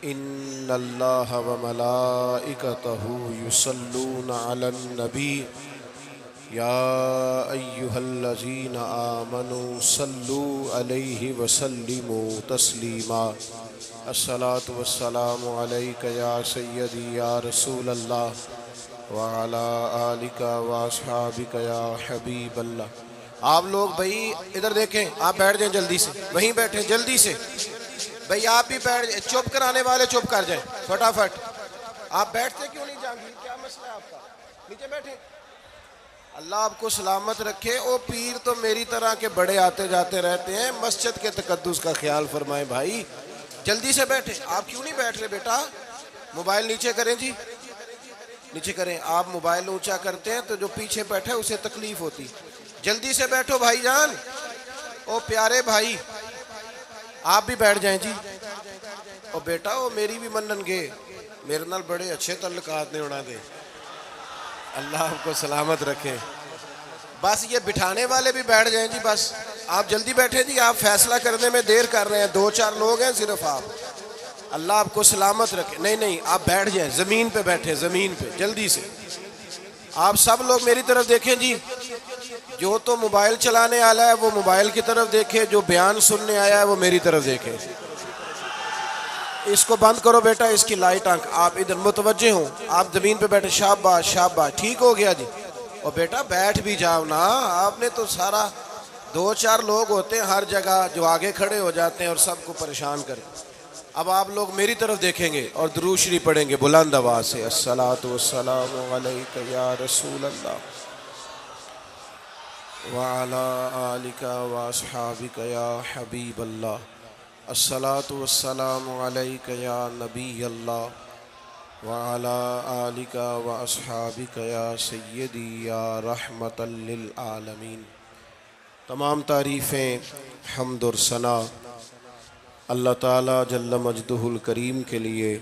इन्नल्लाह व मलाइकतहु युसल्लूना अलन नबी या अय्युहल्लज़ीना आमनू सल्लू अलैहि वसल्लिमू तस्लीमा। अस्सलातु वस्सलामु अलैका या सय्यदी या रसूलल्लाह व अला आलिका व अस्हाबिका या हबीबल्लाह। आप लोग भाई इधर देखें, आप बैठ जाएं जल्दी से, वहीं बैठे जल्दी से भाई, आप भी बैठ जाए। चुप कराने वाले चुप कर जाएं फटाफट। आप बैठते क्यों नहीं जाएंगे, क्या मसला है आपका? नीचे बैठे। अल्लाह आपको सलामत रखे। ओ पीर तो मेरी तरह के बड़े आते जाते रहते हैं, मस्जिद के तकद्दुस का ख्याल फरमाएं भाई। जल्दी से बैठे। आप क्यों नहीं बैठ रहे बेटा? मोबाइल नीचे करें जी, नीचे करें। आप मोबाइल ऊंचा करते हैं तो जो पीछे बैठा है उसे तकलीफ होती। जल्दी से बैठो भाईजान। ओ प्यारे भाई, आप भी बैठ जाएं जी। ओ बेटा, ओ मेरी भी मनन गे, मेरे नाल बड़े अच्छे तल्लुकात ने उड़ा दे। अल्लाह आपको सलामत रखे। बस ये बिठाने वाले भी बैठ जाएं जी। बस आप जल्दी बैठे जी, आप फैसला करने में देर कर रहे हैं। 2-4 लोग हैं सिर्फ आप। अल्लाह आपको सलामत रखे। नहीं नहीं, आप बैठ जाएं, जमीन पे बैठे, जमीन पे जल्दी से। आप सब लोग मेरी तरफ देखें जी। जो तो मोबाइल चलाने आया है वो मोबाइल की तरफ देखे, जो बयान सुनने आया है वो मेरी तरफ देखे। इसको बंद करो बेटा, इसकी लाइट आंख। आप इधर मुतवज्जे हो, आप जमीन पे बैठे। शाबाश शाबाश, ठीक हो गया जी। और बेटा बैठ भी जाओ ना, आपने तो सारा 2-4 लोग होते हैं हर जगह जो आगे खड़े हो जाते हैं और सबको परेशान करें। अब आप लोग मेरी तरफ देखेंगे और दुरूद शरीफ पढ़ेंगे बुलंद आवाज से। अस्सलातु वस्सलामु अलैका या रसूल अल्लाह व अला आलिका व अस्हाबिका या हबीब अल्लाह। अस्सलातु वस्सलामु अलैका या नबी अल्लाह व अला आलिका व अस्हाबिका या सय्यदी या रहमतल लिल आलमीन। तमाम तारीफ़ें, हम्द और सना अल्लाह ताला जल्ल मजदुहुल करीम के लिए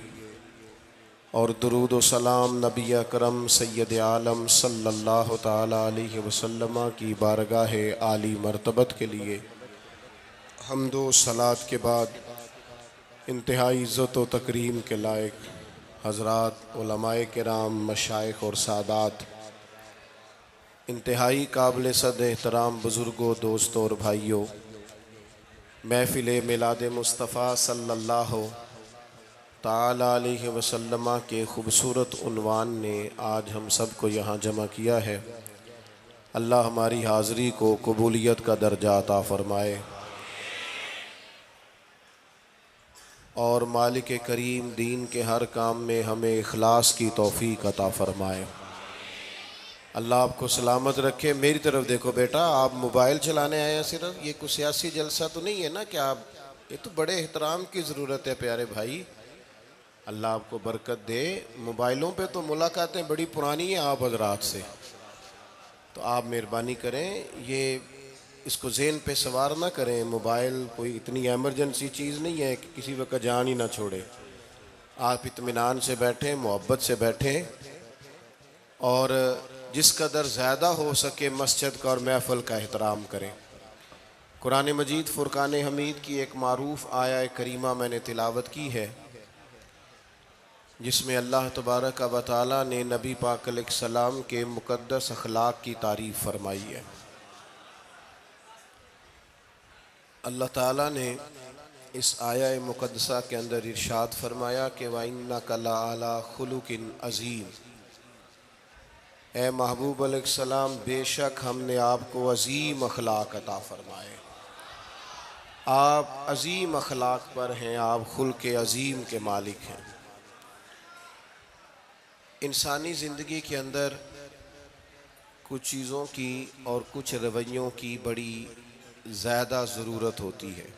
और दुरूद व सलाम नबी अकरम सैयद आलम सल्लल्लाहु ताला अलैहि वसल्लम की बारगाह आली मर्तबत के लिए हम्द व सलात के बाद इंतहाई इज़्ज़त व तकरीम के लायक हज़रात, उलमाए किराम, मशाइख और सादात, इंतहाई काबिल सद एहतराम बुज़ुर्गों, दोस्तों और भाइयों, महफ़िल मिलाद मुस्तफ़ा सल्लल्लाहु ताला अलैहि वसल्लम के ख़ूबसूरत उन्वान ने आज हम सब को यहाँ जमा किया है। अल्लाह हमारी हाज़री को कबूलियत का दर्जा अता फ़रमाए और मालिक करीम दीन के हर काम में हमें इखलास की तौफ़ीक़ अता फ़रमाए। अल्लाह आपको सलामत रखे। मेरी तरफ देखो बेटा, आप मोबाइल चलाने आए हैं सिर्फ, ये कोई सियासी जलसा तो नहीं है ना कि आप, ये तो बड़े एहतराम की ज़रूरत है प्यारे भाई। अल्लाह आपको बरकत दे। मोबाइलों पे तो मुलाकातें बड़ी पुरानी हैं आप हज़रात से, तो आप मेहरबानी करें ये इसको ज़हन पे सवार ना करें। मोबाइल कोई इतनी एमरजेंसी चीज़ नहीं है कि किसी वक्त जान ही ना छोड़े। आप इत्मीनान से बैठें, मोहब्बत से बैठें और जिस कदर ज़्यादा हो सके मस्जिद का और महफ़िल का एहतराम करें। कुरान मजीद फ़ुरक़ान हमीद की एक मारूफ़ आया करीमा मैंने तिलावत की है, जिसमें अल्लाह तबारक व तआला ने नबी पाक अलैहिस्सलाम के मुक़द्दस अखलाक की तारीफ़ फरमाई है। अल्लाह ताला ने इस आया मुक़द्दसा के अंदर इरशाद फरमाया कि व इन्नका लअला खुलुकिन अज़ीम। ए महबूब अलैहिस्सलाम, बेशक हमने आपको अज़ीम अखलाक अता फ़रमाए। आप अज़ीम अखलाक पर हैं, आप खुल्क़ अज़ीम के मालिक हैं। इंसानी ज़िंदगी के अंदर कुछ चीज़ों की और कुछ रवैयों की बड़ी ज़्यादा ज़रूरत होती है।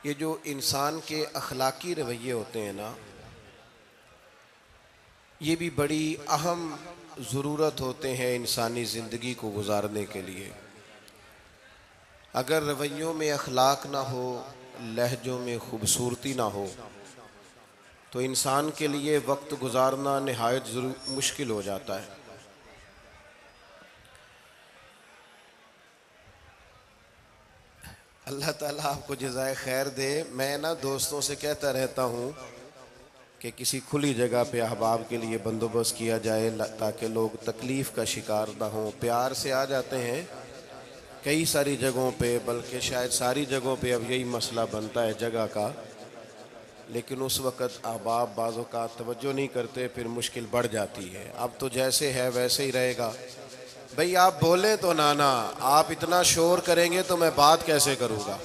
ये जो इंसान के अखलाकी रवैये होते हैं ना, ये भी बड़ी अहम ज़रूरत होते हैं इंसानी ज़िंदगी को गुजारने के लिए। अगर रवैयों में अखलाक ना हो, लहजों में ख़ूबसूरती ना हो, तो इंसान के लिए वक्त गुजारना निहायत मुश्किल हो जाता है। अल्लाह ताला आपको जज़ाए खैर दे। मैं ना दोस्तों से कहता रहता हूँ कि किसी खुली जगह पे अहबाब के लिए बंदोबस्त किया जाए ताकि लोग तकलीफ़ का शिकार ना हों। प्यार से आ जाते हैं कई सारी जगहों पे, बल्कि शायद सारी जगहों पे अब यही मसला बनता है जगह का, लेकिन उस वक़्त अहबाब बाज़ों का तवज्जो नहीं करते, फिर मुश्किल बढ़ जाती है। अब तो जैसे है वैसे ही रहेगा। भाई आप बोलें तो नाना, आप इतना शोर करेंगे तो मैं बात कैसे करूँगा।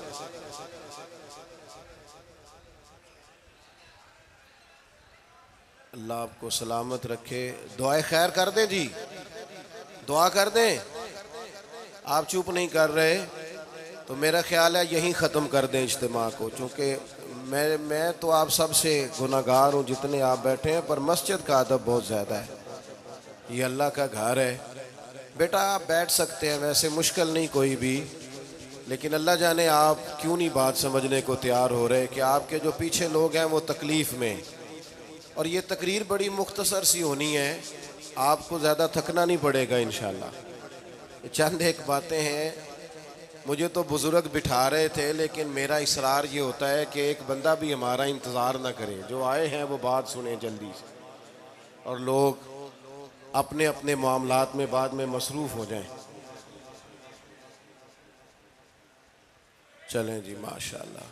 अल्लाह आपको सलामत रखे। दुआए खैर कर दें जी, दुआ कर दें। आप चुप नहीं कर रहे तो मेरा ख्याल है यहीं ख़त्म कर दें इज्तिमा को, चूँकि मैं तो आप सब से गुनाहगार हूँ जितने आप बैठे हैं, पर मस्जिद का अदब बहुत ज़्यादा है। ये अल्लाह का घर है। बेटा आप बैठ सकते हैं, वैसे मुश्किल नहीं कोई भी, लेकिन अल्लाह जाने आप क्यों नहीं बात समझने को तैयार हो रहे कि आपके जो पीछे लोग हैं वो तकलीफ़ में। और ये तकरीर बड़ी मुख्तसर सी होनी है, आपको ज़्यादा थकना नहीं पड़ेगा इंशाअल्लाह। चंद एक बातें हैं। मुझे तो बुज़ुर्ग बिठा रहे थे, लेकिन मेरा इसरार ये होता है कि एक बंदा भी हमारा इंतज़ार ना करे, जो आए हैं वो बात सुने जल्दी से, और लोग अपने अपने मामलात में बाद में मसरूफ़ हो जाएं। चलें जी, माशाअल्लाह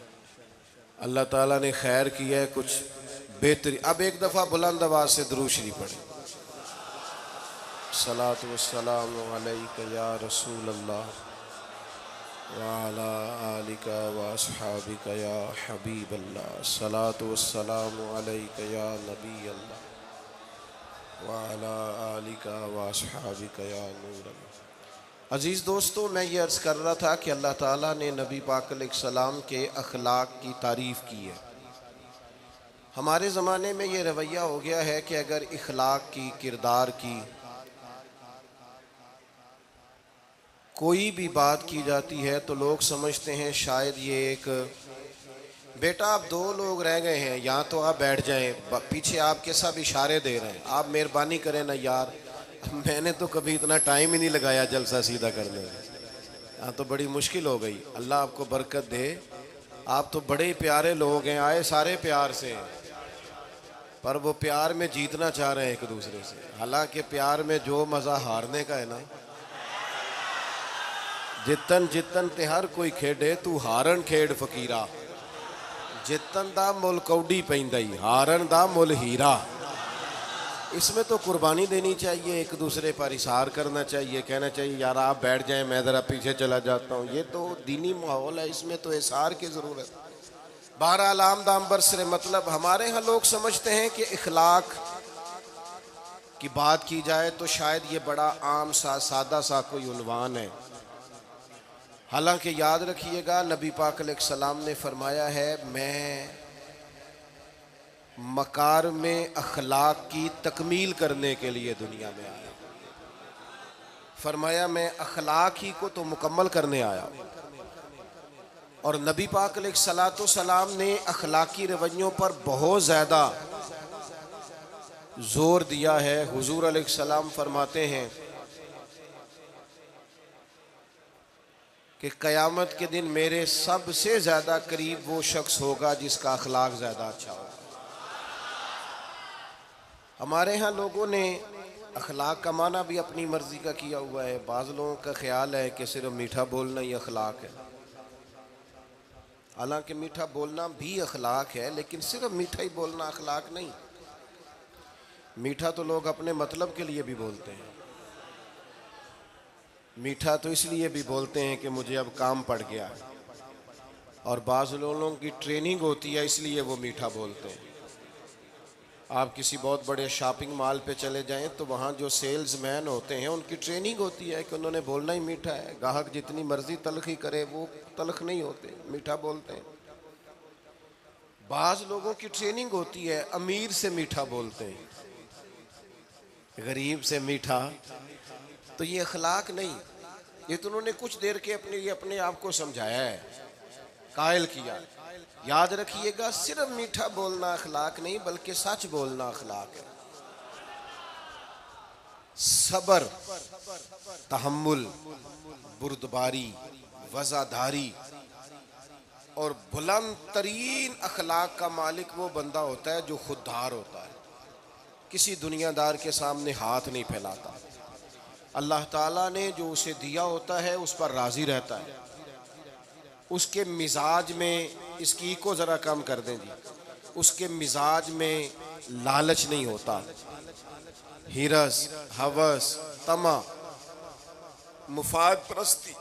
अल्लाह ताला ने खैर किया है, कुछ बेहतरी। अब एक दफ़ा बुलंद आवाज़ से दुरूद शरीफ पढ़े। सलातु वस्सलामु अलैका या रसूल अल्लाह व अला आलिका व अस्हाबिका या हबीब अल्लाह। सलातु वस्सलामु अलैका या नबी अल्लाह व अला आलिका व अस्हाबिका या नूर अल्लाह। अज़ीज़ दोस्तों, मैं ये अर्ज़ कर रहा था कि अल्लाह ताला ने नबी पाक अलैहिस्सलाम के अखलाक की तारीफ़ की है। हमारे ज़माने में ये रवैया हो गया है कि अगर इखलाक की, किरदार की कोई भी बात की जाती है तो लोग समझते हैं शायद ये एक, बेटा आप दो लोग रह गए हैं, यहाँ तो आप बैठ जाएं, पीछे आपके सब इशारे दे रहे हैं, आप मेहरबानी करें ना यार। मैंने तो कभी इतना टाइम ही नहीं लगाया जलसा सीधा करने में, यहाँ तो बड़ी मुश्किल हो गई। अल्लाह आपको बरकत दे। आप तो बड़े ही प्यारे लोग हैं, आए सारे प्यार से, पर वो प्यार में जीतना चाह रहे हैं एक दूसरे से। हालांकि प्यार में जो मज़ा हारने का है ना, जितन जितन ते हर कोई खेडे, तू हारन खेड फकीरा, जितन दा मुल कौडी पैंदा ही, हारन दा मुल हीरा। इसमें तो कुर्बानी देनी चाहिए, एक दूसरे पर इशार करना चाहिए, कहना चाहिए यार आप बैठ जाएं, मैं ज़रा पीछे चला जाता हूँ। ये तो दीनी माहौल है, इसमें तो इशार की ज़रूरत। बहरहाल आमदाम बरसरे मतलब हमारे यहाँ लोग समझते हैं कि इखलाक की बात की जाए तो शायद ये बड़ा आम सा सादा सा कोई उन्वान है। हालांकि याद रखिएगा नबी पाक अलैहिस्सलाम ने फरमाया है, मैं मकार में अखलाक की तकमील करने के लिए दुनिया में आया। फरमाया मैं अखलाक ही को तो मुकम्मल करने आया। और नबी पाक अलैहिस्सलाम ने अखलाकी रवैयों पर बहुत ज़्यादा जोर दिया है। हुजूर अलैहिस्सलाम फरमाते हैं कि क़यामत के दिन मेरे सबसे ज़्यादा करीब वो शख्स होगा जिसका अखलाक ज़्यादा अच्छा होगा। हमारे यहाँ लोगों ने अखलाक का माना भी अपनी मर्ज़ी का किया हुआ है। बाज़ लोगों का ख्याल है कि सिर्फ मीठा बोलना ही अखलाक है। हालांकि मीठा बोलना भी अखलाक है, लेकिन सिर्फ मीठा ही बोलना अखलाक नहीं। मीठा तो लोग अपने मतलब के लिए भी बोलते हैं। मीठा तो इसलिए भी बोलते हैं कि मुझे अब काम पड़ गया, और बाज़ लोगों की ट्रेनिंग होती है इसलिए वो मीठा बोलते हैं। आप किसी बहुत बड़े शॉपिंग मॉल पे चले जाएं तो वहाँ जो सेल्समैन होते हैं उनकी ट्रेनिंग होती है कि उन्होंने बोलना ही मीठा है। ग्राहक जितनी मर्जी तलखी करे वो तलख नहीं होते, मीठा बोलते हैं। बाज़ लोगों की ट्रेनिंग होती है अमीर से मीठा बोलते हैं, गरीब से मीठा। तो ये अखलाक नहीं, ये तो उन्होंने कुछ देर के अपने आप को समझाया है, कायल किया। याद रखिएगा, सिर्फ मीठा बोलना अखलाक नहीं बल्कि सच बोलना अखलाक है। सबर, तहम्मुल, बुर्दबारी, वज़ादारी, और बुलंद तरीन अखलाक का मालिक वो बंदा होता है जो खुददार होता है, किसी दुनियादार के सामने हाथ नहीं फैलाता। अल्लाह ताला ने जो उसे दिया होता है उस पर राज़ी रहता है। उसके मिजाज में, इसकी को ज़रा कम कर दें जी, उसके मिजाज में लालच नहीं होता। हिरस, हवस, तमा, मुफाद परस्ती,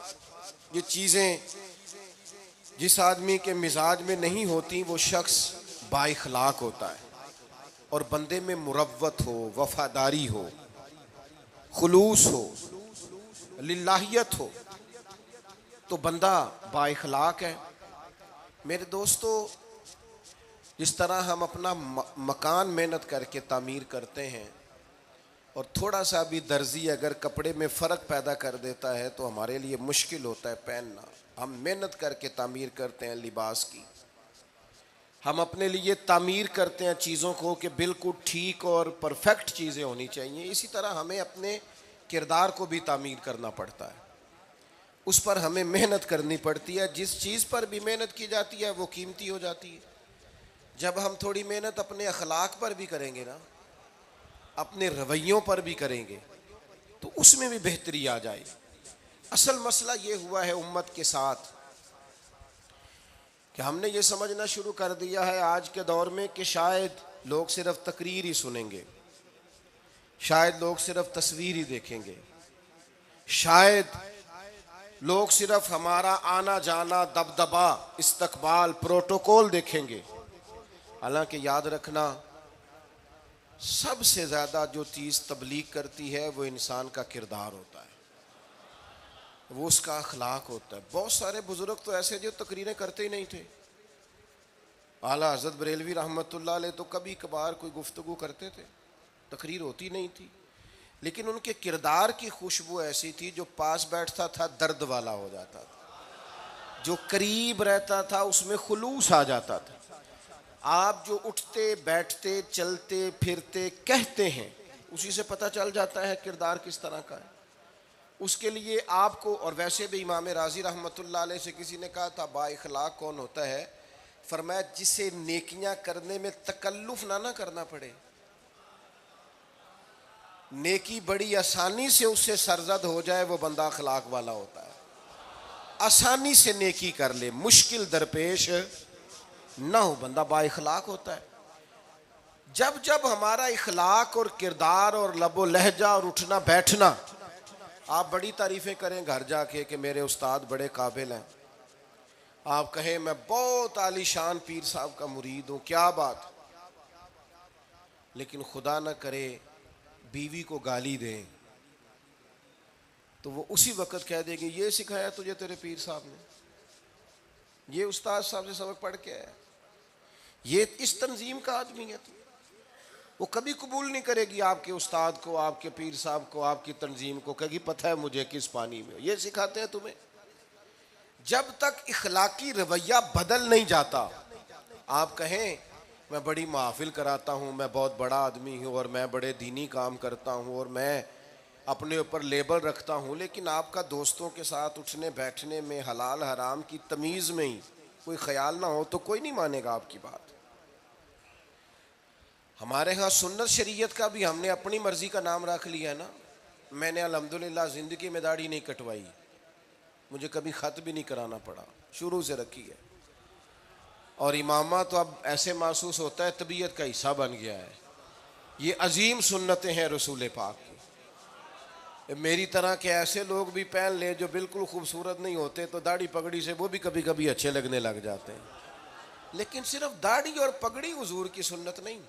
ये चीज़ें जिस आदमी के मिजाज में नहीं होती वो शख्स बाइखलाक होता है। और बंदे में मुरव्वत हो, वफादारी हो, खुलूस हो, लिल्लाहियत हो, तो बंदा बाइखलाक है। मेरे दोस्तों, जिस तरह हम अपना मकान मेहनत करके तामीर करते हैं और थोड़ा सा भी दर्जी अगर कपड़े में फ़र्क पैदा कर देता है तो हमारे लिए मुश्किल होता है पहनना। हम मेहनत करके तामीर करते हैं लिबास की, हम अपने लिए तामीर करते हैं चीज़ों को कि बिल्कुल ठीक और परफेक्ट चीज़ें होनी चाहिए। इसी तरह हमें अपने किरदार को भी तामीर करना पड़ता है, उस पर हमें मेहनत करनी पड़ती है। जिस चीज़ पर भी मेहनत की जाती है वो कीमती हो जाती है। जब हम थोड़ी मेहनत अपने अखलाक पर भी करेंगे ना, अपने रवैयों पर भी करेंगे, तो उसमें भी बेहतरी आ जाएगी। असल मसला ये हुआ है उम्मत के साथ कि हमने ये समझना शुरू कर दिया है आज के दौर में कि शायद लोग सिर्फ तकरीर ही सुनेंगे, शायद लोग सिर्फ तस्वीर ही देखेंगे, शायद लोग सिर्फ हमारा आना जाना, दबदबा, इस्तकबाल, प्रोटोकॉल देखेंगे। हालांकि याद रखना, सबसे ज़्यादा जो चीज़ तबलीग करती है वो इंसान का किरदार होता है, वो उसका अखलाक होता है। बहुत सारे बुजुर्ग तो ऐसे जो तकरीरें करते ही नहीं थे। आला हज़रत बरेलवी रहमतुल्लाह अलैह तो कभी कभार कोई गुफ्तगू करते थे, तकरीर होती नहीं थी, लेकिन उनके किरदार की खुशबू ऐसी थी जो पास बैठता था दर्द वाला हो जाता था, जो करीब रहता था उसमें खुलूस आ जाता था। आप जो उठते बैठते चलते फिरते कहते हैं उसी से पता चल जाता है किरदार किस तरह का है। उसके लिए आपको, और वैसे भी इमाम राजी रहमतुल्लाह अलैह से किसी ने कहा था बाइखलाक कौन होता है, फरमाया जिसे नेकियां करने में तकल्लुफ ना करना पड़े। नेकी बड़ी आसानी से उससे सरजद हो जाए, वो बंदा अखलाक वाला होता है। आसानी से नेकी कर ले, मुश्किल दरपेश ना हो, बंदा बाइखलाक होता है। जब जब हमारा इखलाक और किरदार और लबो लहजा और उठना बैठना, आप बड़ी तारीफ़ें करें घर जाके कि मेरे उस्ताद बड़े काबिल हैं, आप कहें मैं बहुत आलीशान पीर साहब का मुरीद हूँ, क्या बात, लेकिन खुदा न करे बीवी को गाली दें तो वो उसी वक़्त कह देगी ये सिखाया तुझे तेरे पीर साहब ने, ये उस्ताद साहब से सबक पढ़ के आया, ये इस तंजीम का आदमी है। तो वो कभी कबूल नहीं करेगी आपके उस्ताद को, आपके पीर साहब को, आपकी तंजीम को, कहेगी पता है मुझे किस पानी में, ये सिखाते हैं तुम्हें। जब तक इखलाकी रवैया बदल नहीं जाता, आप कहें मैं बड़ी महफिल कराता हूँ, मैं बहुत बड़ा आदमी हूँ और मैं बड़े दीनी काम करता हूँ और मैं अपने ऊपर लेबल रखता हूँ, लेकिन आपका दोस्तों के साथ उठने बैठने में हलाल हराम की तमीज़ में ही कोई ख्याल ना हो तो कोई नहीं मानेगा आपकी बात। हमारे यहाँ सुन्नत शरीयत का भी हमने अपनी मर्ज़ी का नाम रख लिया है ना। मैंने अल्हम्दुलिल्लाह ज़िंदगी में दाढ़ी नहीं कटवाई, मुझे कभी ख़त भी नहीं कराना पड़ा, शुरू से रखी है। और इमामा तो अब ऐसे महसूस होता है तबीयत का हिस्सा बन गया है। ये अजीम सुन्नतें हैं रसूल पाक की। मेरी तरह के ऐसे लोग भी पहन ले जो बिल्कुल खूबसूरत नहीं होते तो दाढ़ी पगड़ी से वो भी कभी कभी अच्छे लगने लग जाते हैं, लेकिन सिर्फ दाढ़ी और पगड़ी हुजूर की सुन्नत नहीं।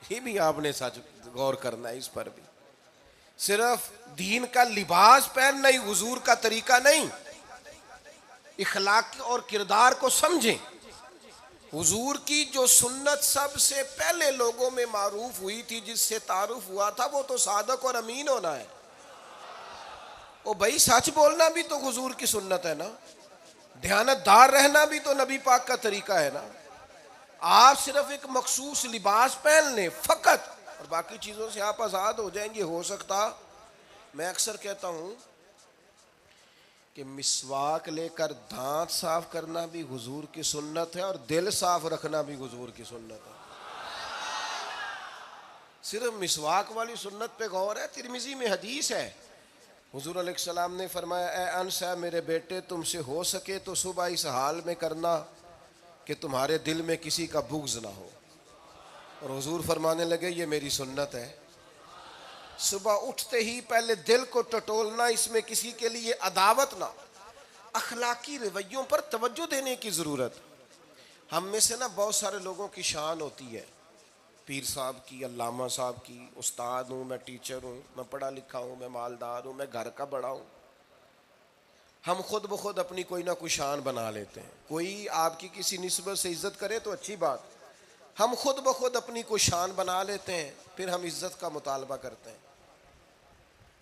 ये भी आपने सच गौर करना है इस पर भी। सिर्फ दीन का लिबास पहनना ही हुजूर का तरीका नहीं, इखलाक और किरदार को समझें। हुजूर की जो सुन्नत सबसे पहले लोगों में मारूफ हुई थी, जिससे तारुफ हुआ था, वो तो सादक और अमीन होना है। ओ भाई सच बोलना भी तो हुजूर की सुन्नत है ना, ध्यानतदार रहना भी तो नबी पाक का तरीका है ना। आप सिर्फ एक मखसूस लिबास पहन लें फकत और बाकी चीज़ों से आप आज़ाद हो जाएंगे। हो सकता, मैं अक्सर कहता हूँ कि मिसवाक लेकर दांत साफ करना भी हुजूर की सुन्नत है और दिल साफ रखना भी हुजूर की सुन्नत है। सिर्फ मिसवाक वाली सुन्नत पे गौर है। तिरमिजी में हदीस है, हुजूर अलैहिस्सलाम ने फरमाया, ए अनस है मेरे बेटे, तुमसे हो सके तो सुबह इस हाल में करना कि तुम्हारे दिल में किसी का बुग़्ज़ ना हो। और हुजूर फरमाने लगे, ये मेरी सुन्नत है। सुबह उठते ही पहले दिल को टटोलना, इसमें किसी के लिए अदावत ना। अखलाकी रवैयों पर तवज्जो देने की ज़रूरत। हम में से ना बहुत सारे लोगों की शान होती है, पीर साहब की, अल्लामा साहब की, उस्ताद हूँ, मैं टीचर हूँ, मैं पढ़ा लिखा हूँ, मैं मालदार हूँ, मैं घर का बड़ा हूँ। हम खुद ब खुद अपनी कोई ना कोई शान बना लेते हैं। कोई आपकी किसी निस्बत से इज्जत करे तो अच्छी बात, हम खुद ब खुद अपनी कोई शान बना लेते हैं, फिर हम इज्जत का मुतालबा करते हैं।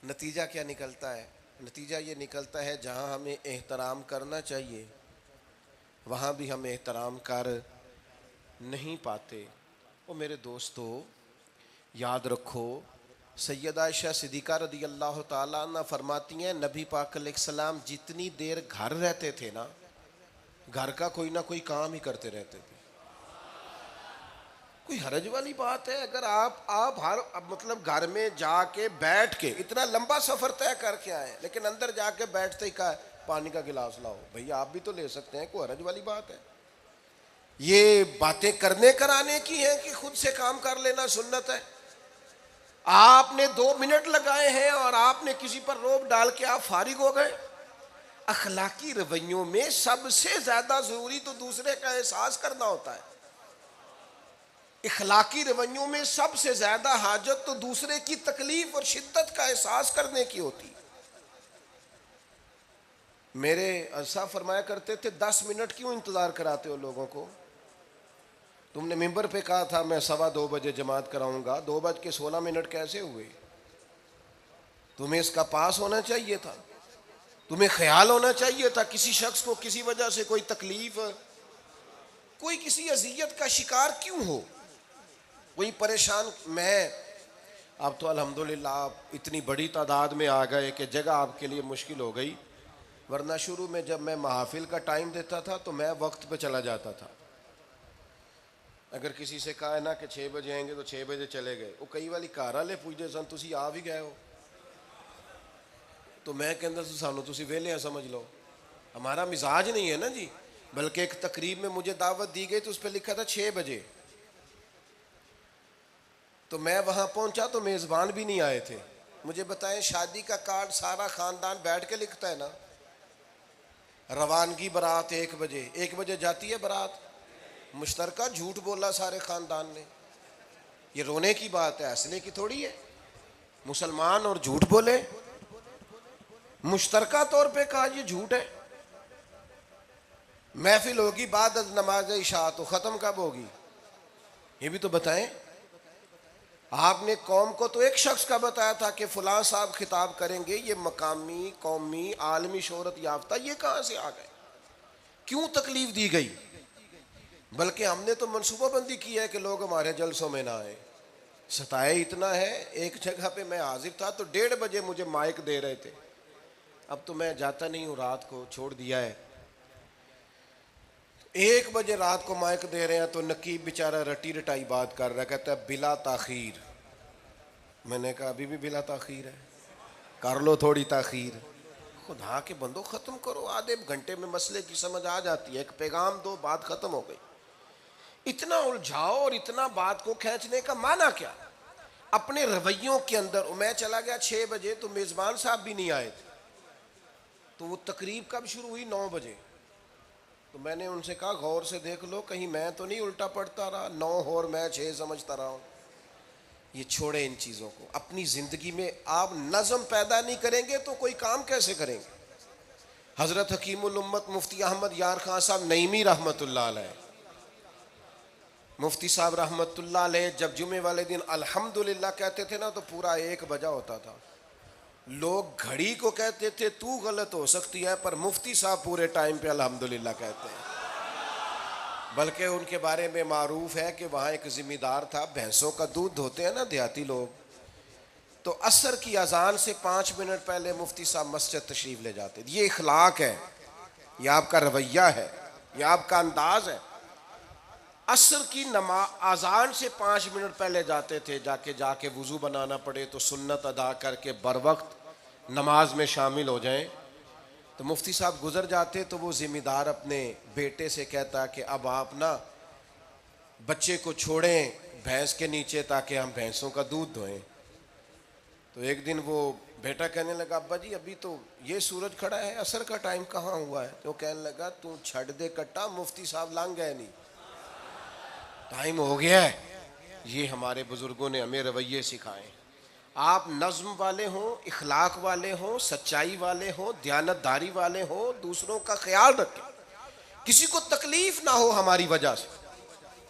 नतीजा क्या निकलता है? नतीजा ये निकलता है, जहाँ हमें एहतराम करना चाहिए वहाँ भी हम एहतराम कर नहीं पाते। और मेरे दोस्तों, याद रखो, सैयदा आयशा सिद्दीक़ा रदी अल्लाह ताला अन्हा फरमाती हैं, नबी पाक अलैहिस्सलाम जितनी देर घर रहते थे ना, घर का कोई ना कोई काम ही करते रहते थे। कोई हरज वाली बात है अगर आप हर मतलब घर में जाके बैठ के इतना लंबा सफ़र तय करके आए, लेकिन अंदर जाके बैठते ही कहा पानी का गिलास लाओ। भैया आप भी तो ले सकते हैं, कोई हरज वाली बात है? ये बातें करने कराने की है कि खुद से काम कर लेना सुन्नत है? आपने 2 मिनट लगाए हैं और आपने किसी पर रोब डाल के आप फारिग हो गए। अखलाकी रवैयों में सबसे ज्यादा जरूरी तो दूसरे का एहसास करना होता है। इखलाकी रवैयों में सबसे ज्यादा हाजत तो दूसरे की तकलीफ और शिद्दत का एहसास करने की होती। मेरे अरसा फरमाया करते थे, 10 मिनट क्यों इंतजार कराते हो लोगों को? तुमने मिंबर पे कहा था मैं 2:15 बजे जमात कराऊंगा, 2:16 कैसे हुए? तुम्हें इसका पास होना चाहिए था, तुम्हें ख्याल होना चाहिए था किसी शख्स को किसी वजह से कोई तकलीफ, कोई किसी अजियत का शिकार क्यों हो, कोई परेशान। मैं अब तो अल्हम्दुलिल्लाह आप इतनी बड़ी तादाद में आ गए कि जगह आपके लिए मुश्किल हो गई, वरना शुरू में जब मैं महफिल का टाइम देता था तो मैं वक्त पे चला जाता था। अगर किसी से कहा है ना कि 6 बजे आएंगे तो 6 बजे चले गए। वो कई वाली घर वाले पूछते सन, तुसी आ भी गए हो? तो मैं कहता सानू तुसी वेले हैं समझ लो। हमारा मिजाज नहीं है ना जी। बल्कि एक तकरीब में मुझे दावत दी गई तो उस पर लिखा था 6 बजे, तो मैं वहां पहुंचा तो मेज़बान भी नहीं आए थे। मुझे बताएं, शादी का कार्ड सारा खानदान बैठ के लिखता है ना। रवानगी बारात 1 बजे, 1 बजे जाती है बारात। मुश्तरका झूठ बोला सारे खानदान ने। ये रोने की बात है, हंसने की थोड़ी है। मुसलमान और झूठ बोले, मुश्तरका तौर पे कहा ये झूठ है। महफिल होगी बाद नमाज इशा, तो खत्म कब होगी ये भी तो बताएं। आपने कौम को तो एक शख्स का बताया था कि फलां साहब खिताब करेंगे, ये मकामी कौमी आलमी शोहरत याफ्ता, ये कहां से आ गए? क्यों तकलीफ दी गई? बल्कि हमने तो मनसूबाबंदी की है कि लोग हमारे जलसों में ना आए। सताए इतना है, एक जगह पे मैं हाजिर था तो 1:30 बजे मुझे माइक दे रहे थे। अब तो मैं जाता नहीं हूँ, रात को छोड़ दिया है। 1 बजे रात को माइक दे रहे हैं तो नकीब बेचारा रटी रटाई बात कर रहा है, कहता है बिला ताखीर। मैंने कहा अभी भी बिला ताखीर है, कर लो थोड़ी ताखीर। खुदा के बंदो ख़त्म करो, आधे घंटे में मसले की समझ आ जाती है। एक पैगाम दो, बात ख़त्म हो गई। इतना उलझाओ और इतना बात को खींचने का माना क्या? अपने रवैयों के अंदर। मैं चला गया 6 बजे तो मेज़बान साहब भी नहीं आए थे, तो वो तकरीब कब शुरू हुई? 9 बजे। तो मैंने उनसे कहा गौर से देख लो कहीं मैं तो नहीं उल्टा पढ़ता रहा, 9 और मैं 6 समझता रहा हूँ। ये छोड़े इन चीज़ों को। अपनी ज़िंदगी में आप नज़म पैदा नहीं करेंगे तो कोई काम कैसे करेंगे? हज़रत हकीमुल उम्मत मुफ्ती अहमद यार खान साहब नईमी रहमतुल्लाह अलैह, मुफ्ती साहब रहमतुल्लाह अलैह जब जुमे वाले दिन अल्हम्दुलिल्लाह कहते थे ना तो पूरा 1 बजा होता था। लोग घड़ी को कहते थे तू गलत हो सकती है, पर मुफ्ती साहब पूरे टाइम पे अल्हम्दुलिल्लाह कहते हैं। बल्कि उनके बारे में मारूफ है कि वहाँ एक ज़िम्मेदार था, भैंसों का दूध धोते हैं ना देहाती लोग, तो असर की अजान से 5 मिनट पहले मुफ्ती साहब मस्जिद तशरीफ ले जाते। ये इखलाक है, ये आपका रवैया है, ये आपका अंदाज है। असर की अजान से 5 मिनट पहले जाते थे, जाके वुजू बनाना पड़े तो सुन्नत अदा करके बर वक्त नमाज में शामिल हो जाएं। तो मुफ्ती साहब गुजर जाते तो वो जिम्मेदार अपने बेटे से कहता कि अब आप ना बच्चे को छोड़ें भैंस के नीचे ताकि हम भैंसों का दूध दोएं। तो एक दिन वो बेटा कहने लगा, अब्बा जी अभी तो ये सूरज खड़ा है, असर का टाइम कहाँ हुआ है? तो कहने लगा, तू छड़ दे कट्टा, मुफ्ती साहब लांग गए नहीं, टाइम हो गया है। ये हमारे बुजुर्गों ने हमें रवैये सिखाए। आप नज्म वाले हों, इखलाक वाले हों, सच्चाई वाले हों, दयानतदारी वाले हों, दूसरों का ख्याल रखें, किसी को तकलीफ ना हो हमारी वजह से।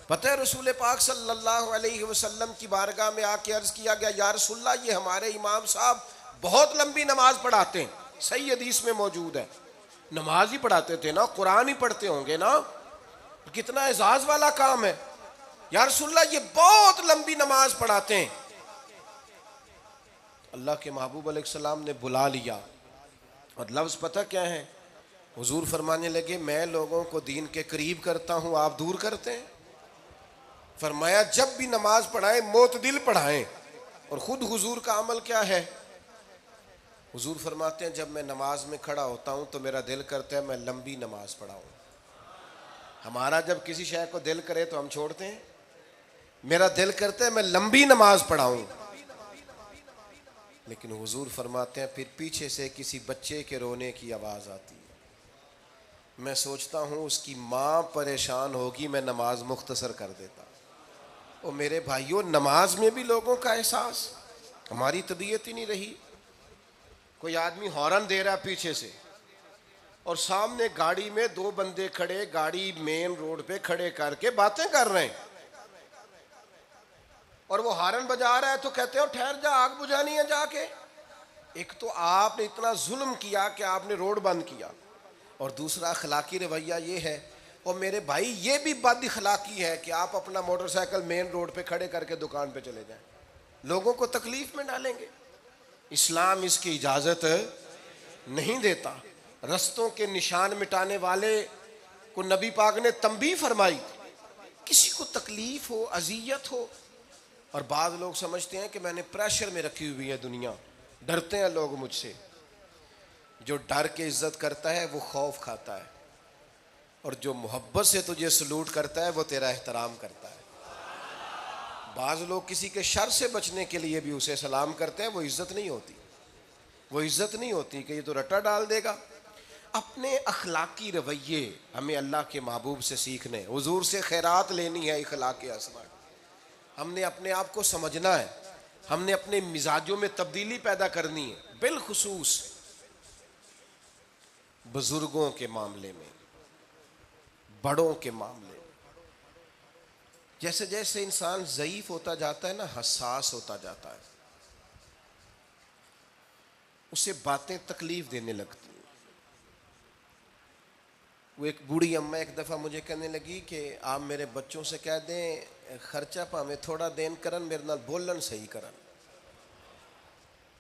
पता है रसूल पाक सल्लल्लाहु अलैहि वसल्लम की बारगाह में आके अर्ज किया गया, या रसूलल्लाह ये हमारे इमाम साहब बहुत लंबी नमाज पढ़ाते हैं। सही हदीस में मौजूद है, नमाज ही पढ़ाते थे ना, कुरान ही पढ़ते होंगे ना, कितना एजाज वाला काम है। या रसूलल्लाह ये बहुत लंबी नमाज पढ़ाते हैं। अल्लाह के महबूब अलैहिस्सलाम ने बुला लिया और लफ्ज़ पता क्या है? हुजूर फरमाने लगे, मैं लोगों को दीन के करीब करता हूँ, आप दूर करते हैं। फरमाया जब भी नमाज पढ़ाएं मोतदिल पढ़ाएं। और ख़ुद हुजूर का अमल क्या है? हुजूर फरमाते हैं, जब मैं नमाज में खड़ा होता हूँ तो मेरा दिल करता है मैं लंबी नमाज पढ़ाऊँ। हमारा जब किसी शय को दिल करे तो हम छोड़ते हैं, मेरा दिल करता है मैं लंबी नमाज पढ़ाऊँ। लेकिन हुजूर फरमाते हैं फिर पीछे से किसी बच्चे के रोने की आवाज़ आती है, मैं सोचता हूँ उसकी माँ परेशान होगी, मैं नमाज मुख्तसर कर देता। और मेरे भाइयों, नमाज में भी लोगों का एहसास, हमारी तबीयत ही नहीं रही। कोई आदमी हॉर्न दे रहा है पीछे से और सामने गाड़ी में दो बंदे खड़े, गाड़ी मेन रोड पे खड़े करके बातें कर रहे हैं, और वो हॉर्न बजा रहा है तो कहते हो ठहर जा, आग बुझानी है जाके। एक तो आपने इतना जुल्म किया कि आपने रोड बंद किया, और दूसरा अखलाकी रवैया ये है। और मेरे भाई ये भी बद अखलाकी है कि आप अपना मोटरसाइकिल मेन रोड पे खड़े करके दुकान पे चले जाएं, लोगों को तकलीफ में डालेंगे। इस्लाम इसकी इजाज़त नहीं देता। रस्तों के निशान मिटाने वाले को नबी पाक ने तंबीह फरमाई, किसी को तकलीफ हो, अजियत हो। और बाद लोग समझते हैं कि मैंने प्रेशर में रखी हुई है दुनिया, डरते हैं लोग मुझसे। जो डर के इज्जत करता है वो खौफ खाता है, और जो मोहब्बत से तुझे सलूट करता है वो तेरा एहतराम करता है। बाज़ लोग किसी के शर से बचने के लिए भी उसे सलाम करते हैं, वो इज्जत नहीं होती, वो इज्जत नहीं होती कि ये तो रट्टा डाल देगा। अपने अखलाकी रवैये हमें अल्लाह के महबूब से सीखने, हुजूर से खैरात लेनी है, इखलाक हसना। हमने अपने आप को समझना है, हमने अपने मिजाजों में तब्दीली पैदा करनी है, बिलखुसूस बुजुर्गों के मामले में, बड़ों के मामले में। जैसे जैसे इंसान ज़ईफ होता जाता है ना, हसास होता जाता है, उसे बातें तकलीफ देने लगती हैं। वो एक बूढ़ी अम्मा एक दफ़ा मुझे कहने लगी कि आप मेरे बच्चों से कह दें खर्चा भावें थोड़ा देन करन, मेरे नाल बोलन सही करन।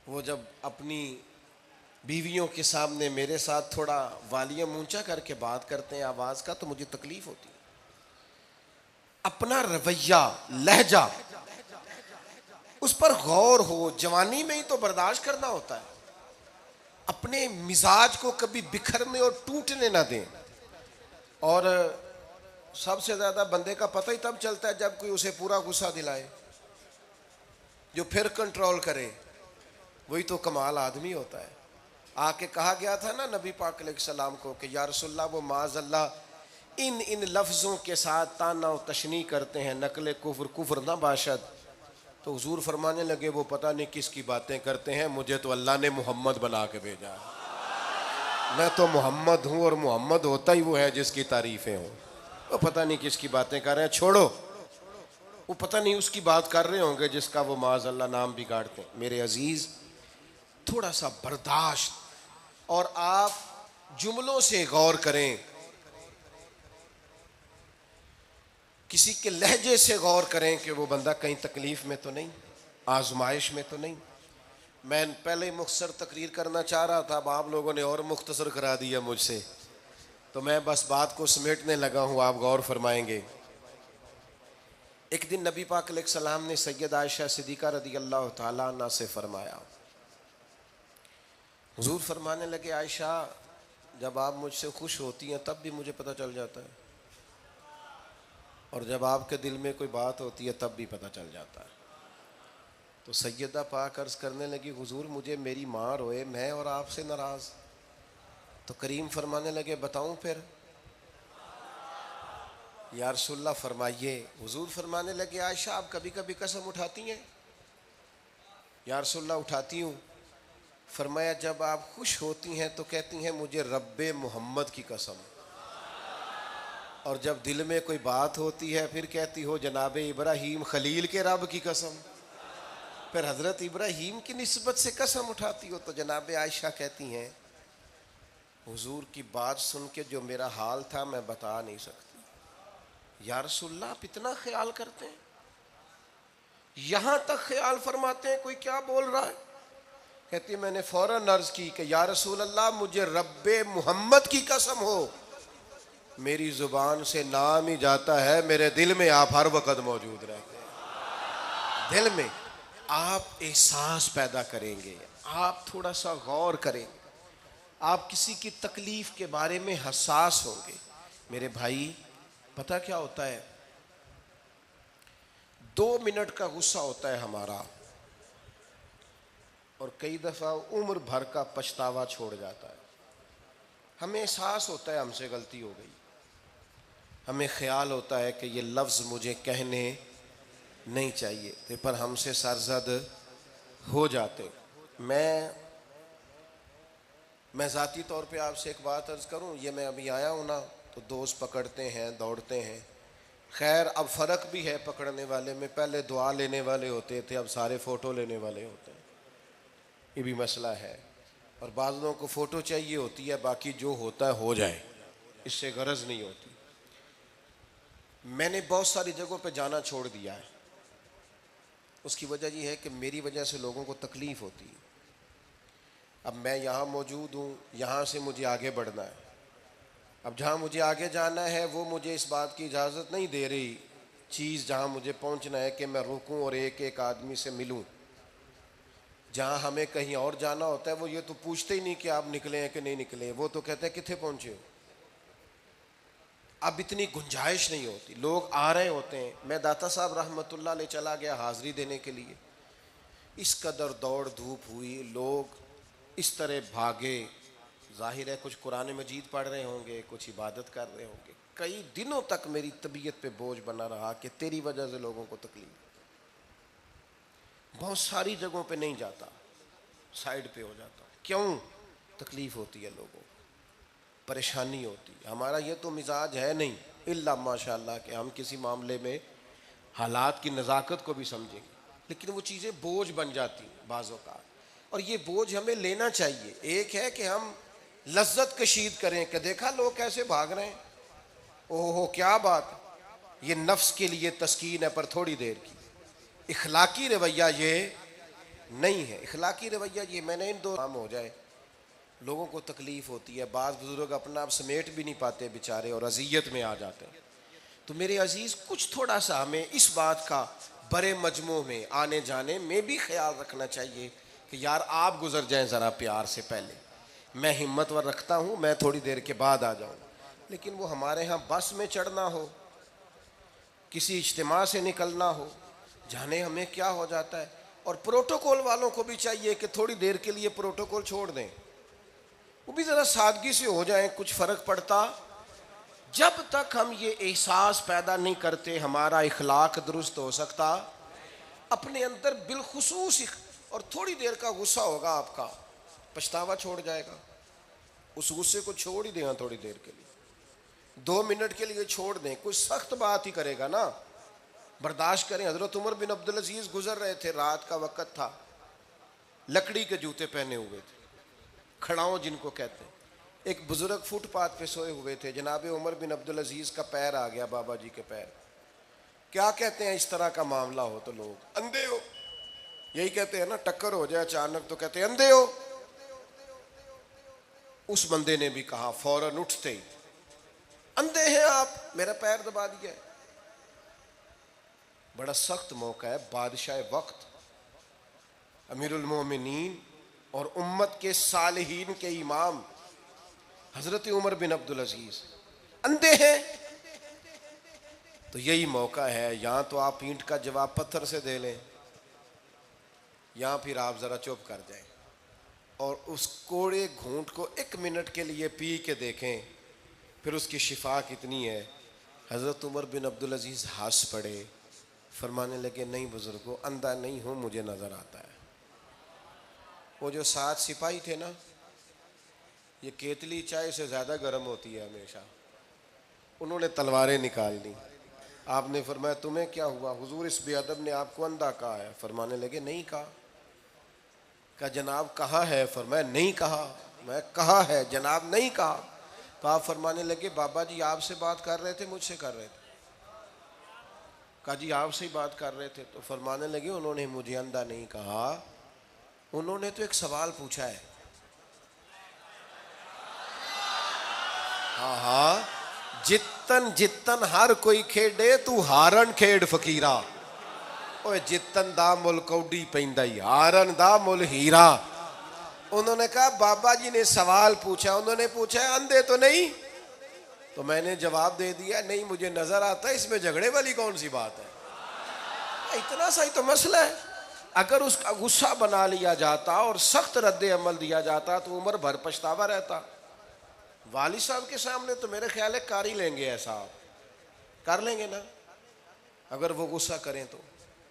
वो जब अपनी बीवियों के सामने मेरे साथ थोड़ा वॉल्यूम ऊंचा करके बात करते हैं आवाज़ का, तो मुझे तकलीफ होती है। अपना रवैया, लहजा, उस पर गौर हो। जवानी में ही तो बर्दाश्त करना होता है। अपने मिजाज को कभी बिखरने और टूटने ना दें। और सबसे ज़्यादा बंदे का पता ही तब चलता है जब कोई उसे पूरा गुस्सा दिलाए, जो फिर कंट्रोल करे, वही तो कमाल आदमी होता है। आके कहा गया था ना नबी पाक अलैहिस्सलाम को कि या रसूलल्लाह वो माज़अल्लाह इन लफ्ज़ों के साथ ताना और तशनी करते हैं, नकले कुफ्र कुफ्र ना बाशद। तो हुजूर फरमाने लगे वो पता नहीं किसकी बातें करते हैं, मुझे तो अल्लाह ने मोहम्मद बना के भेजा है। मैं तो मोहम्मद हूँ, और मोहम्मद होता ही वो है जिसकी तारीफ़ें हों। वो पता नहीं किसकी बातें कर रहे हैं, छोड़ो। वो पता नहीं उसकी बात कर रहे होंगे जिसका वो माज़अल्लाह नाम बिगाड़ते हैं। मेरे अजीज़, थोड़ा सा बर्दाश्त, और आप जुमलों से गौर करें, किसी के लहजे से गौर करें कि वो बंदा कहीं तकलीफ में तो नहीं, आजमाइश में तो नहीं। मैं पहले ही मुख्तसर तकरीर करना चाह रहा था, अब आप लोगों ने और मुख्तसर करा दिया मुझसे, तो मैं बस बात को समेटने लगा हूँ, आप गौर फरमाएंगे। एक दिन नबी पाक अलैहिस्सलाम ने सैयद आयशा सिद्दीक़ा रदी अल्लाह ताला अन्हा से फरमाया, हुजूर फरमाने लगे, आयशा जब आप मुझसे खुश होती हैं तब भी मुझे पता चल जाता है, और जब आपके दिल में कोई बात होती है तब भी पता चल जाता है। तो सैयदा पाक अर्ज़ करने लगी, हुजूर मुझे मेरी माँ रोए, मैं और आपसे नाराज़। तो करीम फरमाने लगे, बताऊं फिर? या रसूलल्लाह फरमाइए। हुजूर फरमाने लगे, आयशा आप कभी कभी कसम उठाती हैं? या रसूलल्लाह उठाती हूँ। फरमाया, जब आप खुश होती हैं तो कहती हैं मुझे रब्बे मोहम्मद की कसम, और जब दिल में कोई बात होती है फिर कहती हो जनाबे इब्राहीम खलील के रब की कसम। फिर हज़रत इब्राहीम की निस्बत से कसम उठाती हो तो जनाबे आयशा कहती हैं, हुजूर की बात सुन के जो मेरा हाल था मैं बता नहीं सकती। या रसूलल्लाह आप इतना ख्याल करते हैं? यहाँ तक ख्याल फरमाते हैं कोई क्या बोल रहा है? कहती है, मैंने फौरन अर्ज की कि या रसूल अल्लाह मुझे रब्बे मोहम्मद की कसम हो, मेरी जुबान से नाम ही जाता है, मेरे दिल में आप हर वक्त मौजूद रहते हैं। दिल में आप एहसास पैदा करेंगे, आप थोड़ा सा गौर करेंगे, आप किसी की तकलीफ के बारे में हसास होंगे। मेरे भाई पता क्या होता है, 2 मिनट का गुस्सा होता है हमारा, और कई दफ़ा उम्र भर का पछतावा छोड़ जाता है। हमें एहसास होता है हमसे गलती हो गई, हमें ख्याल होता है कि ये लफ्ज़ मुझे कहने नहीं चाहिए थे, पर हमसे सरजद हो जाते। मैं ज़ाती तौर पे आपसे एक बात अर्ज़ करूं, ये मैं अभी आया हूं ना तो दोस्त पकड़ते हैं, दौड़ते हैं। खैर अब फ़र्क भी है पकड़ने वाले में, पहले दुआ लेने वाले होते थे, अब सारे फ़ोटो लेने वाले होते हैं, ये भी मसला है। और बाज़ लोगों को फ़ोटो चाहिए होती है, बाकी जो होता है हो जाए, इससे गरज नहीं होती। मैंने बहुत सारी जगहों पे जाना छोड़ दिया है, उसकी वजह यह है कि मेरी वजह से लोगों को तकलीफ़ होती है। अब मैं यहाँ मौजूद हूँ, यहाँ से मुझे आगे बढ़ना है, अब जहाँ मुझे आगे जाना है वो मुझे इस बात की इजाज़त नहीं दे रही चीज़ जहाँ मुझे पहुँचना है कि मैं रुकूँ और एक एक आदमी से मिलूँ। जहाँ हमें कहीं और जाना होता है वो ये तो पूछते ही नहीं कि आप निकले हैं कि नहीं निकले, वो तो कहते हैं कितने पहुँचे हो। अब इतनी गुंजाइश नहीं होती, लोग आ रहे होते हैं। मैं दाता साहब रहमतुल्लाह ले चला गया हाज़िरी देने के लिए, इस कदर दौड़ धूप हुई, लोग इस तरह भागे, जाहिर है कुछ कुरान मजीद पढ़ रहे होंगे, कुछ इबादत कर रहे होंगे। कई दिनों तक मेरी तबीयत पे बोझ बना रहा कि तेरी वजह से लोगों को तकलीफ। बहुत सारी जगहों पे नहीं जाता, साइड पे हो जाता। क्यों? तकलीफ होती है, लोगों को परेशानी होती है। हमारा ये तो मिजाज है नहीं इल्ला माशाअल्लाह कि हम किसी मामले में हालात की नज़ाकत को भी समझेंगे, लेकिन वो चीज़ें बोझ बन जाती हैं बाज़ों का, और ये बोझ हमें लेना चाहिए। एक है कि हम लज्जत कशीद करें कि देखा लोग कैसे भाग रहे हैं, ओहो क्या बात, ये नफ्स के लिए तस्कीन है पर थोड़ी देर की। इखलाकी रवैया ये नहीं है। इखलाकी रवैया ये मैंने इन दो काम हो जाए, लोगों को तकलीफ़ होती है, बाज़ बुजुर्ग अपना आप समेट भी नहीं पाते बेचारे और अज़ियत में आ जाते हैं। तो मेरे अजीज़ कुछ थोड़ा सा हमें इस बात का बड़े मजमू में आने जाने में भी ख्याल रखना चाहिए कि यार आप गुजर जाएं ज़रा प्यार से पहले, मैं हिम्मतवर रखता हूँ, मैं थोड़ी देर के बाद आ जाऊँ। लेकिन वो हमारे यहाँ बस में चढ़ना हो, किसी इज्तिमा से निकलना हो, जाने हमें क्या हो जाता है। और प्रोटोकॉल वालों को भी चाहिए कि थोड़ी देर के लिए प्रोटोकॉल छोड़ दें, वो भी ज़रा सादगी से हो जाए, कुछ फ़र्क पड़ता। जब तक हम ये एहसास पैदा नहीं करते हमारा इखलाक दुरुस्त हो सकता। अपने अंदर बिलखुसूस और थोड़ी देर का गुस्सा होगा आपका, पछतावा छोड़ जाएगा। उस गुस्से को छोड़ ही देना थोड़ी देर के लिए, 2 मिनट के लिए छोड़ दें। कोई सख्त बात ही करेगा ना, बर्दाश्त करें। हज़रत उमर बिन अब्दुल अजीज़ गुजर रहे थे, रात का वक़्त था, लकड़ी के जूते पहने हुए थे, खड़ाओं जिनको कहते हैं। एक बुजुर्ग फुटपाथ पे सोए हुए थे, जनाब उमर बिन अब्दुल अजीज़ का पैर आ गया, बाबा जी के पैर। क्या कहते हैं इस तरह का मामला हो तो लोग अंधे हो, यही कहते हैं ना, टक्कर हो जाए अचानक तो कहते हैं अंधे हो। उस बंदे ने भी कहा फौरन उठते ही, अंधे हैं आप, मेरा पैर दबा दिया। बड़ा सख्त मौका है, बादशाह वक्त अमीरुल मोमिनीन और उम्मत के सालिहीन के इमाम हजरत उमर बिन अब्दुल अजीज अंधे हैं। तो यही मौका है, या तो आप ईंट का जवाब पत्थर से दे लें, या फिर आप जरा चुप कर जाएं और उस कोड़े घूंट को 1 मिनट के लिए पी के देखें, फिर उसकी शिफा कितनी है। हजरत उमर बिन अब्दुल अजीज हंस पड़े, फरमाने लगे नहीं बुजुर्गो, अंधा नहीं हूँ, मुझे नजर आता है। वो जो 7 सिपाही थे ना, ये केतली चाय से ज्यादा गर्म होती है हमेशा, उन्होंने तलवारें निकाल ली। आपने फरमाया तुम्हें क्या हुआ हुजूर, इस बेअदब ने आपको अंधा कहा है। फरमाने लगे नहीं कहा। कहा जनाब कहा है? फरमाया नहीं कहा। मैं कहा है जनाब, नहीं कहा। तो आप फरमाने लगे बाबा जी आपसे बात कर रहे थे, मुझसे कर रहे थे? कहा जी आपसे ही बात कर रहे थे। तो फरमाने लगे उन्होंने मुझे अंधा नहीं कहा, उन्होंने तो एक सवाल पूछा है। हाँ हाँ, जितन जितन हर कोई खेडे तू हारन खेड फकीरा। ओए जितन दा मुल कौडी पैंदा ही, हारन दा मुल हीरा। उन्होंने कहा बाबा जी ने सवाल पूछा, उन्होंने पूछा है अंधे तो नहीं? तो मैंने जवाब दे दिया नहीं मुझे नजर आता है, इसमें झगड़े वाली कौन सी बात है, इतना सा ही तो मसला है। अगर उसका गुस्सा बना लिया जाता और सख्त रद्द अमल दिया जाता तो उम्र भर पछतावा रहता। वाली साहब के सामने तो मेरे ख्याल है कर ही लेंगे, ऐसा कर लेंगे ना। अगर वो गुस्सा करें तो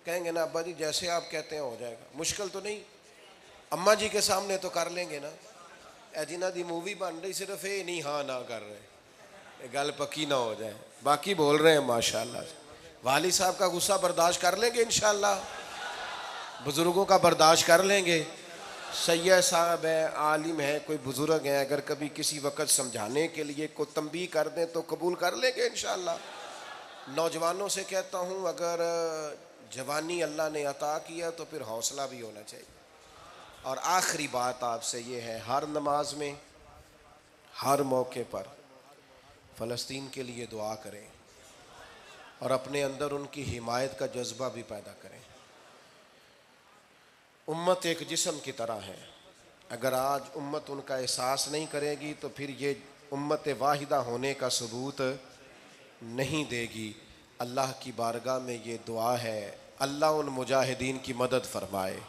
कहेंगे ना अब्बा जी जैसे आप कहते हैं हो जाएगा, मुश्किल तो नहीं। अम्मा जी के सामने तो कर लेंगे ना। ए जिन्हां दी मूवी बन रही सिर्फ ये नहीं हाँ ना कर रहे, गल पक्की ना हो जाए, बाकी बोल रहे हैं माशाल्लाह। वाली साहब का गुस्सा बर्दाश्त कर लेंगे इंशाल्लाह, बुजुर्गों का बर्दाश्त कर लेंगे। सैयद साहब है, आलिम है, कोई बुजुर्ग है, अगर कभी किसी वक्त समझाने के लिए को तंबीह कर दें तो कबूल कर लेंगे इंशाल्लाह। नौजवानों से कहता हूँ अगर जवानी अल्लाह ने अता किया तो फिर हौसला भी होना चाहिए। और आखिरी बात आपसे ये है, हर नमाज में हर मौके पर फ़लस्तीन के लिए दुआ करें और अपने अंदर उनकी हिमायत का जज्बा भी पैदा करें। उम्मत एक जिस्म की तरह है, अगर आज उम्मत उनका एहसास नहीं करेगी तो फिर ये उम्मत वाहिदा होने का सबूत नहीं देगी। अल्लाह की बारगाह में ये दुआ है, अल्लाह उन मुजाहिदीन की मदद फरमाए,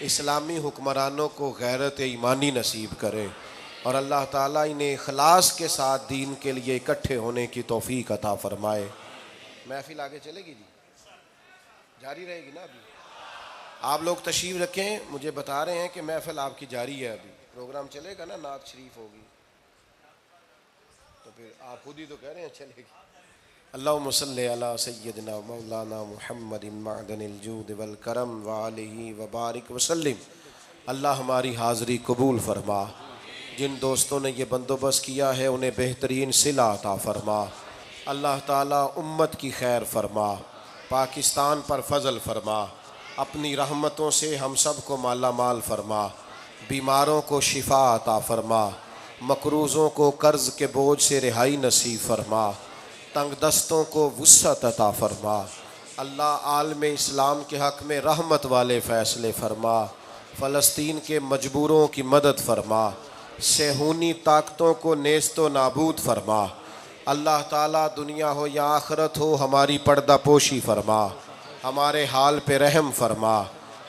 इस्लामी हुक्मरानों को गैरत ईमानी नसीब करे और अल्लाह ताला इन्हें इखलास के साथ दीन के लिए इकट्ठे होने की तौफीक अता फरमाए। महफिल आगे चलेगी जी, जारी रहेगी ना? अभी आप लोग तशरीफ़ रखें, मुझे बता रहे हैं कि महफिल आपकी जारी है, अभी प्रोग्राम चलेगा ना, नात शरीफ होगी, तो फिर आप खुद ही तो कह रहे हैं चलेगी। अल्लाहुम्मा सल्ली अला सय्यदिना मौलाना मुहम्मदिन मअदनिल जूद वल करम व आलिहि व बारिक वसल्लिम। अल्लाह हमारी हाज़री कबूल फरमा, जिन दोस्तों ने ये बंदोबस्त किया है उन्हें बेहतरीन सिला अता फरमा। अल्लाह ताला उम्मत की खैर फरमा, पाकिस्तान पर फजल फरमा, अपनी रहमतों से हम सब को माला माल फरमा, बीमारों को शिफा अता फरमा, मकरूज़ों को कर्ज़ के बोझ से रिहाई नसीब फरमा, तंग दस्तों को वुस्अत अता फरमा। अल्लाह आलम इस्लाम के हक़ में रहमत वाले फ़ैसले फरमा, फ़लस्तीन के मजबूरों की मदद फरमा, सेहूनी ताकतों को नेस्तो नाबूद फरमा। अल्लाह ताला दुनिया हो या आखिरत हो हमारी पर्दा पोशी फरमा, हमारे हाल पे रहम फरमा,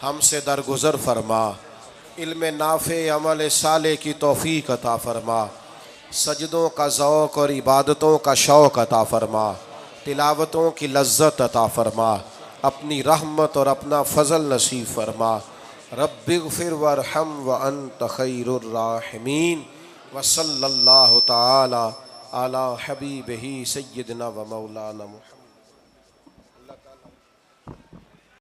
हमसे दरगुज़र फरमा, इल्म नाफ़े अमल साले की तौफ़ीक अता फरमा, सजदों का ज़ौक़ और इबादतों का शौक़ अता फरमा, तिलावतों की लज्जत अता फरमा, अपनी रहमत और अपना फ़ज़ल नसीब फरमा। रब्बिग़फ़िर वरहम व अंत खैरुर राहिमीन व सल्लल्लाहु तआला अला हबीबिही सय्यिदना व मौलाना मुहम्मद।